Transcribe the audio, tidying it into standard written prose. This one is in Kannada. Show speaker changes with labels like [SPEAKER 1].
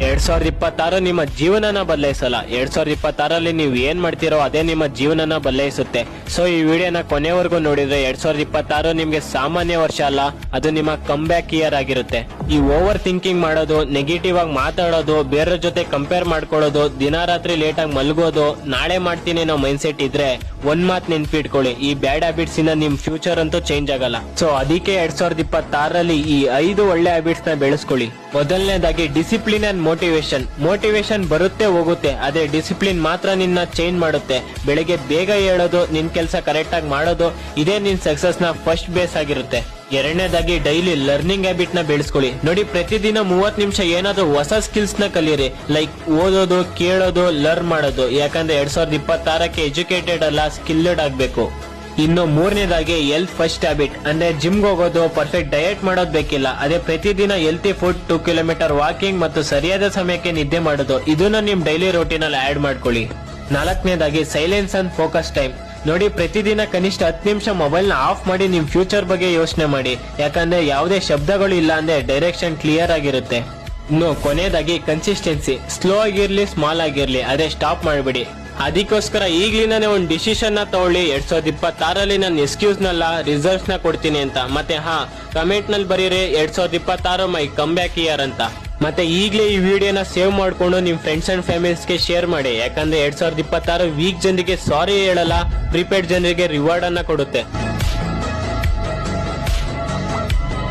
[SPEAKER 1] 2026 ನಿಮ್ಮ ಜೀವನನ ಬದಲಾಯಿಸಲ್ಲ. 2026ರಲ್ಲಿ ನೀವು ಏನ್ ಮಾಡ್ತೀರೋ ಅದೇ ನಿಮ್ಮ ಜೀವನನ ಬದಲಾಯಿಸುತ್ತೆ. ಸೊ ಈ ವಿಡಿಯೋನ ಕೊನೆವರೆಗೂ ನೋಡಿದ್ರೆ 2026 ನಿಮ್ಗೆ ಸಾಮಾನ್ಯ ವರ್ಷ ಅಲ್ಲ, ಅದು ನಿಮ್ಮ ಕಮ್ ಬ್ಯಾಕ್ ಇಯರ್ ಆಗಿರುತ್ತೆ. ಈ ಓವರ್ ಥಿಂಕಿಂಗ್ ಮಾಡೋದು, ನೆಗೆಟಿವ್ ಆಗಿ ಮಾತಾಡೋದು, ಬೇರೆಯವ್ರ ಜೊತೆ ಕಂಪೇರ್ ಮಾಡ್ಕೊಳ್ಳೋದು, ದಿನ ರಾತ್ರಿ ಲೇಟ್ ಆಗಿ ಮಲ್ಗೋದು, ನಾಳೆ ಮಾಡ್ತೀನಿ ಅನ್ನೋ ಮೈಂಡ್ ಸೆಟ್ ಇದ್ರೆ ಒಂದ್ ಮಾತ್ ನೆನ್ಪಿಟ್ಕೊಳ್ಳಿ, ಈ ಬ್ಯಾಡ್ ಹ್ಯಾಬಿಟ್ಸ್ ಇಂದ ನಿಮ್ ಫ್ಯೂಚರ್ ಅಂತೂ ಚೇಂಜ್ ಆಗಲ್ಲ. ಸೊ ಅದಕ್ಕೆ 2026ರಲ್ಲಿ ಈ 5 ಒಳ್ಳೆ ಹ್ಯಾಬಿಟ್ಸ್ ನ ಬೆಳೆಸ್ಕೊಳ್ಳಿ. ಮೊದಲನೇದಾಗಿ ಡಿಸಿಪ್ಲಿನ್ ಅಂಡ್ ಮೋಟಿವೇಶನ್ ಬರುತ್ತೆ ಹೋಗುತ್ತೆ, ಅದೇ ಡಿಸಿಪ್ಲಿನ್ ಮಾತ್ರ ನಿನ್ನ ಚೇಂಜ್ ಮಾಡುತ್ತೆ. ಬೆಳಗ್ಗೆ ಬೇಗ ಹೇಳೋದು, ನಿನ್ ಕೆಲಸ ಕರೆಕ್ಟ್ ಆಗಿ ಮಾಡೋದು, ಇದೇ ನಿನ್ ಸಕ್ಸಸ್ ನ ಫಸ್ಟ್ ಬೇಸ್ ಆಗಿರುತ್ತೆ. ಎರಡನೇದಾಗಿ ಡೈಲಿ ಲರ್ನಿಂಗ್ ಹ್ಯಾಬಿಟ್ ನ ಬೆಳೆಸ್ಕೊಳ್ಳಿ. ನೋಡಿ, ಪ್ರತಿದಿನ 30 ನಿಮಿಷ ಏನಾದ್ರು ಹೊಸ ಸ್ಕಿಲ್ಸ್ ನ ಕಲಿಯಿರಿ. ಲೈಕ್ ಓದೋದು, ಕೇಳೋದು, ಲರ್ನ್ ಮಾಡೋದು. ಯಾಕಂದ್ರೆ 2026ಕ್ಕೆ ಎಜುಕೇಟೆಡ್ ಅಲ್ಲ, ಸ್ಕಿಲ್ಡ್ ಆಗ್ಬೇಕು. ಇನ್ನು ಮೂರನೇದಾಗಿ ಹೆಲ್ತ್ ಫಸ್ಟ್ ಹ್ಯಾಬಿಟ್, ಅಂದ್ರೆ ಜಿಮ್ಗೆ ಹೋಗೋದು, ಪರ್ಫೆಕ್ಟ್ ಡಯಟ್ ಮಾಡೋದು ಬೇಕಿಲ್ಲ, ಅದೇ ಪ್ರತಿದಿನ ಹೆಲ್ತಿ ಫುಡ್, 2 ಕಿಲೋಮೀಟರ್ ವಾಕಿಂಗ್ ಮತ್ತು ಸರಿಯಾದ ಸಮಯಕ್ಕೆ ನಿದ್ದೆ ಮಾಡೋದು, ಇದನ್ನ ನಿಮ್ ಡೈಲಿ ರೂಟೀನ್ ಅಲ್ಲಿ ಆಡ್ ಮಾಡ್ಕೊಳ್ಳಿ. ನಾಲ್ಕನೇದಾಗಿ ಸೈಲೆನ್ಸ್ ಅಂಡ್ ಫೋಕಸ್ ಟೈಮ್. ನೋಡಿ, ಪ್ರತಿದಿನ ಕನಿಷ್ಠ 10 ನಿಮಿಷ ಮೊಬೈಲ್ ನ ಆಫ್ ಮಾಡಿ ನಿಮ್ ಫ್ಯೂಚರ್ ಬಗ್ಗೆ ಯೋಚನೆ ಮಾಡಿ. ಯಾಕಂದ್ರೆ ಯಾವುದೇ ಶಬ್ದಗಳು ಇಲ್ಲ ಅಂದ್ರೆ ಡೈರೆಕ್ಷನ್ ಕ್ಲಿಯರ್ ಆಗಿರುತ್ತೆ. ಇನ್ನು ಕೊನೆಯದಾಗಿ ಕನ್ಸಿಸ್ಟೆನ್ಸಿ. ಸ್ಲೋ ಆಗಿರ್ಲಿ, ಸ್ಮಾಲ್ ಆಗಿರ್ಲಿ, ಅದೇ ಸ್ಟಾಪ್ ಮಾಡಬೇಡಿ. ಅದಕ್ಕೋಸ್ಕರ ಈಗ್ಲಿಂದಾನೇ ಒಂದು ಡಿಸಿಷನ್ ನ ತಗೊಳ್ಳಿ. 2026ರಲ್ಲಿ ನಾನು ಎಕ್ಸ್ಕ್ಯೂಸ್ ನಲ್ಲ, ರಿಸಲ್ಟ್ಸ್ ನ ಕೊಡ್ತೀನಿ ಅಂತ. ಮತ್ತೆ ಕಮೆಂಟ್ ನಲ್ಲಿ ಬರೀರಿ 2026 ಮೈ ಕಮ್ ಬ್ಯಾಕ್ ಇಯರ್ ಅಂತ. ಮತ್ತೆ ಈಗಲೇ ಈ ವಿಡಿಯೋನ ಸೇವ್ ಮಾಡ್ಕೊಂಡು ನಿಮ್ ಫ್ರೆಂಡ್ಸ್ ಅಂಡ್ ಫ್ಯಾಮಿಲೀಸ್ಗೆ ಶೇರ್ ಮಾಡಿ. ಯಾಕಂದ್ರೆ 2026 ವೀಕ್ ಜನರಿಗೆ ಸಾರಿ ಹೇಳಲ್ಲ, ಪ್ರಿಪೇರ್ಡ್ ಜನರಿಗೆ ರಿವಾರ್ಡ್ ಅನ್ನ ಕೊಡುತ್ತೆ.